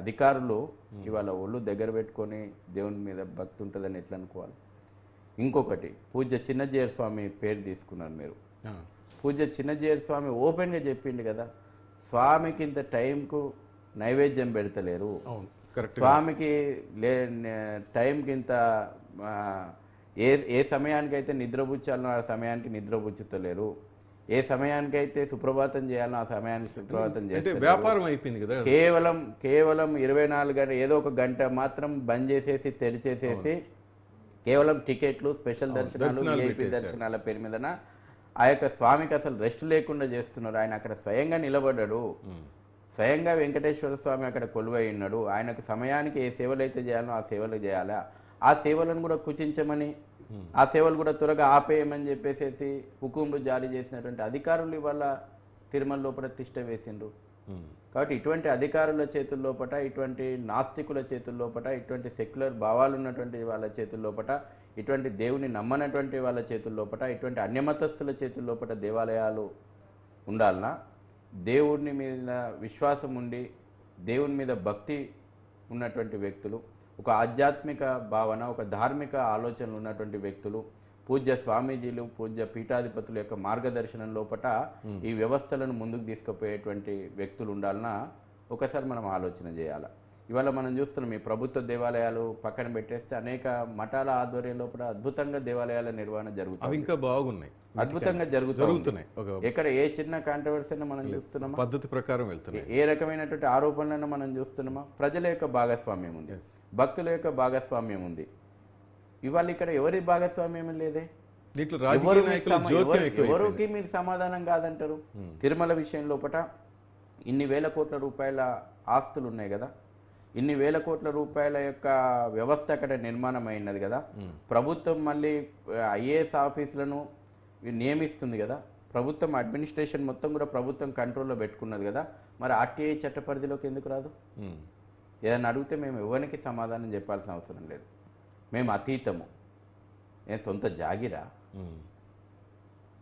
అధికారులు ఇవాళ ఒళ్ళు దగ్గర పెట్టుకొని దేవుని మీద భక్తి ఉంటుందని ఎట్లా అనుకోవాలి? ఇంకొకటి, పూజ్య చిన్నజీయర్ స్వామి పేరు తీసుకున్నారు మీరు. పూజ్య చిన్నజీయర్ స్వామి ఓపెన్గా చెప్పిండు కదా, స్వామికి ఇంత టైంకు నైవేద్యం పెడతలేరు, స్వామికి టైంకి ఇంత ఏ సమయానికైతే నిద్రపుచ్చాలనో ఆ సమయానికి నిద్రపుచ్చుతలేరు, ఏ సమయానికైతే సుప్రభాతం చేయాలనో ఆ సమయానికి సుప్రభాతం చేస్తారు. వ్యాపారం అయిపోయింది కదా. కేవలం 24 గంటలు ఏదో ఒక గంట మాత్రం బంద్ చేసేసి తెరిచేసేసి కేవలం టికెట్లు, స్పెషల్ దర్శనాలు, విఐపి దర్శనాల పేరు మీదన ఆ యొక్క స్వామికి అసలు రెస్ట్ లేకుండా చేస్తున్నారు. ఆయన అక్కడ స్వయంగా నిలబడ్డాడు, స్వయంగా వెంకటేశ్వర స్వామి అక్కడ కొలువై ఉన్నాడు. ఆయనకు సమయానికి ఏ సేవలు అయితే చేయాలో ఆ సేవలు చేయాలా, ఆ సేవలను కూడా కుచించమని, ఆ సేవలు కూడా త్వరగా ఆపేయమని చెప్పేసి హుకుంలు జారీ చేసినటువంటి అధికారులు ఇవాళ తిరుమల లోపల తిష్ట వేసిండ్రు. కాబట్టి ఇటువంటి అధికారుల చేతుల్లోపట, ఇటువంటి నాస్తికుల చేతుల్లోపట, ఇటువంటి సెక్యులర్ భావాలు ఉన్నటువంటి వాళ్ళ చేతుల్లోపట, ఇటువంటి దేవుని నమ్మనటువంటి వాళ్ళ చేతుల్లోపట, ఇటువంటి అన్యమతస్థుల చేతుల్లోపట దేవాలయాలు ఉండాలన్నా, దేవుని మీద విశ్వాసం ఉండి దేవుని మీద భక్తి ఉన్నటువంటి వ్యక్తులు, ఒక ఆధ్యాత్మిక భావన, ఒక ధార్మిక ఆలోచనలు ఉన్నటువంటి వ్యక్తులు, పూజ్య స్వామీజీలు, పూజ్య పీఠాధిపతుల యొక్క మార్గదర్శనం లోపట ఈ వ్యవస్థలను ముందుకు తీసుకుపోయేటువంటి వ్యక్తులు ఉండాలన్నా ఒకసారి మనం ఆలోచన చేయాలి. ఇవాళ మనం చూస్తున్నాం, ఈ ప్రభుత్వ దేవాలయాలు పక్కన పెట్టేస్తే అనేక మఠాల ఆధ్వర్యం లోపల అద్భుతంగా దేవాలయాల నిర్వహణ జరుగుతుంది, ఇంకా బాగున్నాయి, అద్భుతంగా జరుగుతున్నాయి. ఎక్కడ ఏ చిన్న కాంట్రవర్సీని మనం చూస్తున్నామా, పద్ధతి ప్రకారం వెళ్తున్నాయి, ఏ రకమైనటువంటి ఆరోపణలను మనం చూస్తున్నామా, ప్రజల యొక్క భాగస్వామ్యం ఉంది, భక్తుల యొక్క భాగస్వామ్యం ఉంది. ఇవాళ ఇక్కడ ఎవరి భాగస్వామ్యం లేదే, ఎవరికి మీరు సమాధానం కాదంటారు. తిరుమల విషయం లోపల ఇన్ని వేల కోట్ల రూపాయల ఆస్తులు ఉన్నాయి కదా, ఇన్ని వేల కోట్ల రూపాయల యొక్క వ్యవస్థ అక్కడ నిర్మాణం అయినది కదా, ప్రభుత్వం మళ్ళీ ఐఏఎస్ ఆఫీసులను నియమిస్తుంది కదా, ప్రభుత్వం అడ్మినిస్ట్రేషన్ మొత్తం కూడా ప్రభుత్వం కంట్రోల్లో పెట్టుకున్నది కదా, మరి ఆర్టీఐ చట్ట పరిధిలోకి ఎందుకు రాదు? ఏదైనా అడిగితే మేము ఎవరికి సమాధానం చెప్పాల్సిన అవసరం లేదు, మేము అతీతము. సొంత జాగిరా,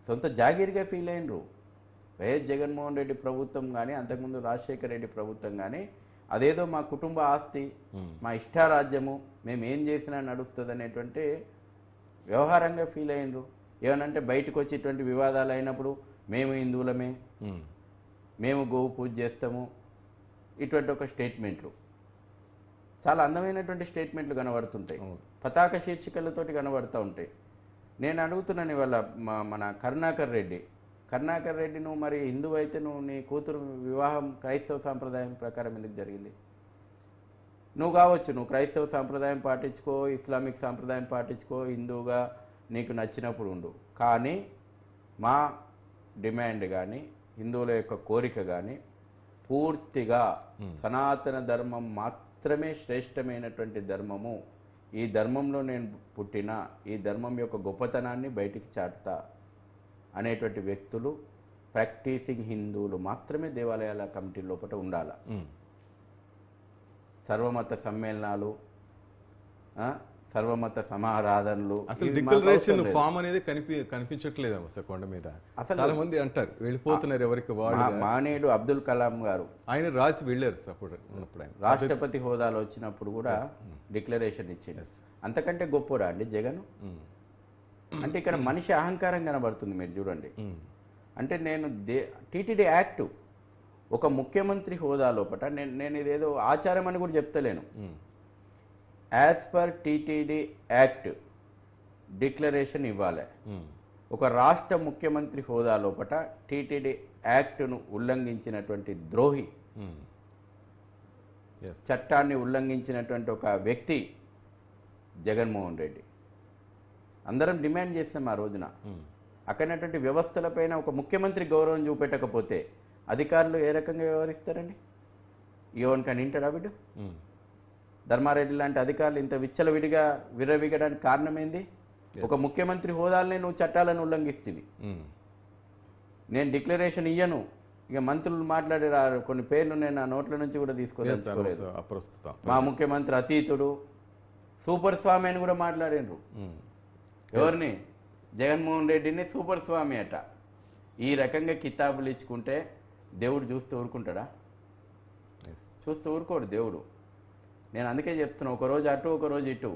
సొంత జాగీర్గా ఫీల్ అయినరు. వైఎస్ జగన్మోహన్ రెడ్డి ప్రభుత్వం కానీ, అంతకుముందు రాజశేఖర రెడ్డి ప్రభుత్వం కానీ అదేదో మా కుటుంబ ఆస్తి, మా ఇష్టారాజ్యము, మేము ఏం చేసినా నడుస్తుంది అనేటువంటి వ్యవహారంగా ఫీల్ అయినరు. ఏమనంటే బయటకు వచ్చేటువంటి వివాదాలు అయినప్పుడు మేము హిందువులమే, మేము గోవు పూజ చేస్తాము, ఇటువంటి ఒక స్టేట్మెంట్లు, చాలా అందమైనటువంటి స్టేట్మెంట్లు కనబడుతుంటాయి, పతాక శీర్షికలతోటి కనబడుతూ ఉంటాయి. నేను అడుగుతున్నాను ఇవాళ మన కరుణాకర్ రెడ్డి, నువ్వు మరి హిందువు అయితే నువ్వు నీ కూతురు వివాహం క్రైస్తవ సాంప్రదాయం ప్రకారం ఎందుకు జరిగింది? నువ్వు కావచ్చు, నువ్వు క్రైస్తవ సాంప్రదాయం పాటించుకో, ఇస్లామిక్ సాంప్రదాయం పాటించుకో, హిందువుగా నీకు నచ్చినప్పుడు ఉండు. కానీ మా డిమాండ్ కానీ, హిందువుల యొక్క కోరిక కానీ పూర్తిగా సనాతన ధర్మం మాత్రమే శ్రేష్టమైనటువంటి ధర్మము, ఈ ధర్మంలో నేను పుట్టిన, ఈ ధర్మం యొక్క గొప్పతనాన్ని బయటికి చాటుతా అనేటువంటి వ్యక్తులు, ప్రాక్టీసింగ్ హిందువులు మాత్రమే దేవాలయాల కమిటీ లోపల ఉండాలి. సర్వమత సమ్మేళనాలు, సర్వమత సమారాధనలు, అసలు డిక్లరేషన్ ఫామ్ అనేది కనిపించట్లేదు అసలు కొండ మీద. అసలు చాలా మంది అంటారు వెళ్ళిపోతున్నారు ఎవరికి వాళ్ళు. మానేడు అబ్దుల్ కలాం గారు ఆయన రాసి వెళ్ళారు అప్పుడు ఆయన రాష్ట్రపతి హోదాలో వచ్చినప్పుడు కూడా డిక్లరేషన్ ఇచ్చింది. అంతకంటే గొప్పరా అండి జగన్? అంటే ఇక్కడ మనిషి అహంకారం కనబడుతుంది. మీరు చూడండి, అంటే నేను టీటీడీ యాక్ట్ ఒక ముఖ్యమంత్రి హోదా లోపల నేను ఇదేదో ఆచారం అని కూడా చెప్తలేను. As per TTD act declaration ఇవ్వాలి. ఒక రాష్ట్ర ముఖ్యమంత్రి హోదా లోపల టీటీడీ యాక్ట్ను ఉల్లంఘించినటువంటి ద్రోహి, చట్టాన్ని ఉల్లంఘించినటువంటి ఒక వ్యక్తి జగన్మోహన్ రెడ్డి. అందరం డిమాండ్ చేస్తాం ఆ రోజున. అక్కడటువంటి వ్యవస్థలపైన ఒక ముఖ్యమంత్రి గౌరవం చూపెట్టకపోతే అధికారులు ఏ రకంగా వ్యవహరిస్తారండి? ఎవరికని వింటాడా వీడు? ధర్మారెడ్డి లాంటి అధికారులు ఇంత విచ్చలవిడిగా విర్రవీగడానికి కారణం ఏంది? ఒక ముఖ్యమంత్రి హోదాలనే నువ్వు చట్టాలను ఉల్లంఘిస్తుంది. నేను డిక్లరేషన్ ఇయ్యను, ఇక మంత్రులు మాట్లాడే కొన్ని పేర్లు నేను నా నోట్ల నుంచి కూడా తీసుకోలేదు. మా ముఖ్యమంత్రి అతీతుడు, సూపర్ స్వామి అని కూడా మాట్లాడినరు. ఎవరిని? జగన్మోహన్ రెడ్డిని సూపర్ స్వామి అట. ఈ రకంగా కితాబులు ఇచ్చుకుంటే దేవుడు చూస్తూ ఊరుకుంటాడా? చూస్తూ ఊరుకోడు దేవుడు. నేను అందుకే చెప్తున్నా, ఒకరోజు అటు ఒకరోజు ఇటు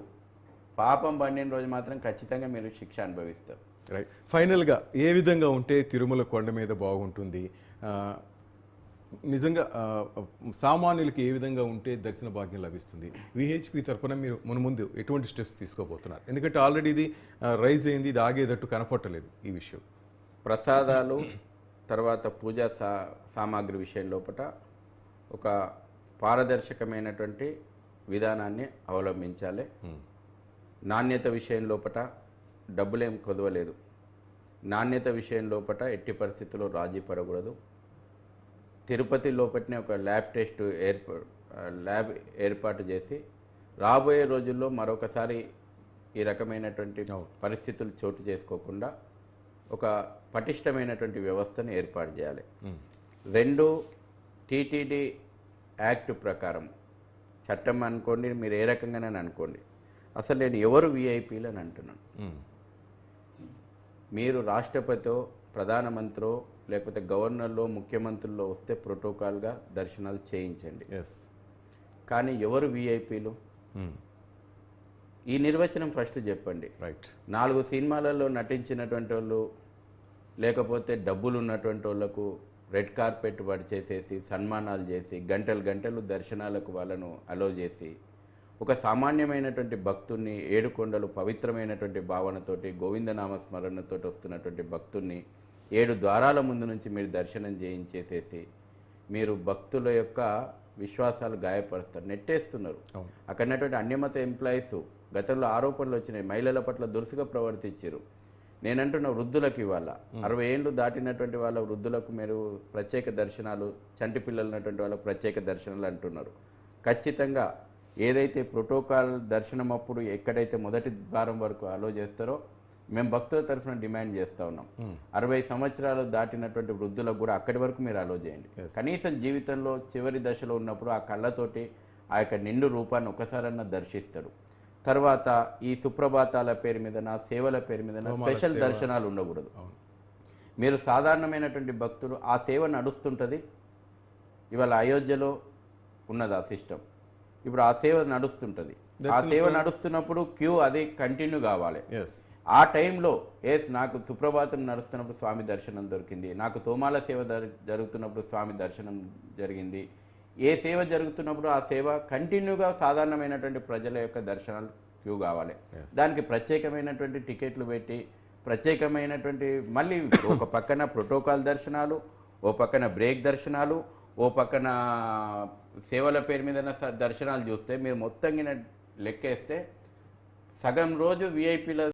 పాపం పండిన రోజు మాత్రం ఖచ్చితంగా మీరు శిక్ష అనుభవిస్తారు. రైట్. ఫైనల్గా ఏ విధంగా ఉంటే తిరుమల కొండ మీద బాగుంటుంది, నిజంగా సామాన్యులకి ఏ విధంగా ఉంటే దర్శన భాగ్యం లభిస్తుంది? విహెచ్పి తరఫున మీరు ముందు ఎటువంటి స్టెప్స్ తీసుకోబోతున్నారు? ఎందుకంటే ఆల్రెడీ ఇది రైజ్ అయింది, ఇది ఆగేటట్టు కనపట్టలేదు ఈ విషయం. ప్రసాదాలు తర్వాత పూజా సామాగ్రి విషయం లోపల ఒక పారదర్శకమైనటువంటి విధానాన్ని అవలంబించాలి. నాణ్యత విషయం లోపల డబ్బులేం కొదవలేదు. నాణ్యత విషయం లోపల ఎట్టి పరిస్థితుల్లో రాజీ పడకూడదు. తిరుపతి లోపలనే ఒక ల్యాబ్ ఏర్పాటు చేసి రాబోయే రోజుల్లో మరొకసారి ఈ రకమైనటువంటి పరిస్థితులు చోటు చేసుకోకుండా ఒక పటిష్టమైనటువంటి వ్యవస్థను ఏర్పాటు చేయాలి. 2, టీటీడీ యాక్ట్ ప్రకారం చట్టం అనుకోండి, మీరు ఏ రకంగానే అనుకోండి, అసలు నేను ఎవరు విఐపీలు అని అంటున్నాను. మీరు రాష్ట్రపతితో, ప్రధానమంత్రో, లేకపోతే గవర్నర్లో, ముఖ్యమంత్రుల్లో వస్తే ప్రోటోకాల్గా దర్శనాలు చేయించండి. కానీ ఎవరు విఐపీలు? ఈ నిర్వచనం ఫస్ట్ చెప్పండి. రైట్. 4 సినిమాలలో నటించినటువంటి వాళ్ళు, లేకపోతే డబ్బులు ఉన్నటువంటి వాళ్ళకు రెడ్ కార్పెట్ చేసేసి సన్మానాలు చేసి గంటలు దర్శనాలకు వాళ్ళను అలో చేసి, ఒక సామాన్యమైనటువంటి భక్తుణ్ణి, 7 కొండలు పవిత్రమైనటువంటి భావనతోటి గోవిందనామస్మరణతో వస్తున్నటువంటి భక్తుణ్ణి 7 ద్వారాల ముందు నుంచి మీరు దర్శనం చేయించేసేసి మీరు భక్తుల యొక్క విశ్వాసాలు గాయపరుస్తారు, నెట్టేస్తున్నారు. అక్కడ ఉన్నటువంటి అన్యమత ఎంప్లాయీస్ గతంలో ఆరోపణలు వచ్చినాయి, మహిళల పట్ల దురుసుగా ప్రవర్తించారు. నేనంటున్న వృద్ధులకు ఇవాళ 60 ఏళ్ళు దాటినటువంటి వాళ్ళ వృద్ధులకు మీరు ప్రత్యేక దర్శనాలు, చంటి పిల్లలు ఉన్నటువంటి వాళ్ళకు ప్రత్యేక దర్శనాలు అంటున్నారు. ఖచ్చితంగా ఏదైతే ప్రోటోకాల్ దర్శనం అప్పుడు ఎక్కడైతే మొదటి ద్వారం వరకు అలో చేస్తారో మేము భక్తుల తరఫున డిమాండ్ చేస్తూ ఉన్నాం. 60 సంవత్సరాలు దాటినటువంటి వృద్ధులకు కూడా అక్కడి వరకు మీరు అలో చేయండి. కనీసం జీవితంలో చివరి దశలో ఉన్నప్పుడు ఆ కళ్ళతోటి ఆ యొక్క నిండు రూపాన్ని ఒకసారన్నా దర్శిస్తాడు. తర్వాత ఈ సుప్రభాతాల పేరు మీద, సేవల పేరు మీద స్పెషల్ దర్శనాలు ఉండకూడదు. మీరు సాధారణమైనటువంటి భక్తులు ఆ సేవ నడుస్తుంటుంది. ఇవాళ అయోధ్యలో ఉన్నది ఆ సిస్టమ్. ఇప్పుడు ఆ సేవ నడుస్తుంటుంది. ఆ సేవ నడుస్తున్నప్పుడు క్యూ అది కంటిన్యూ కావాలి. ఆ టైంలో నాకు సుప్రభాతం నడుస్తున్నప్పుడు స్వామి దర్శనం దొరికింది, నాకు తోమాల సేవ జరుగుతున్నప్పుడు స్వామి దర్శనం జరిగింది. ఏ సేవ జరుగుతున్నప్పుడు ఆ సేవ కంటిన్యూగా సాధారణమైనటువంటి ప్రజల యొక్క దర్శనాలు క్యూ కావాలి. దానికి ప్రత్యేకమైనటువంటి టికెట్లు పెట్టి ప్రత్యేకమైనటువంటి మళ్ళీ ఒక పక్కన ప్రోటోకాల్ దర్శనాలు, ఓ పక్కన బ్రేక్ దర్శనాలు, ఓ పక్కన సేవల పేరు మీద దర్శనాలు చూస్తే మీరు మొత్తంగా లెక్కేస్తే సగం రోజు విఐపీల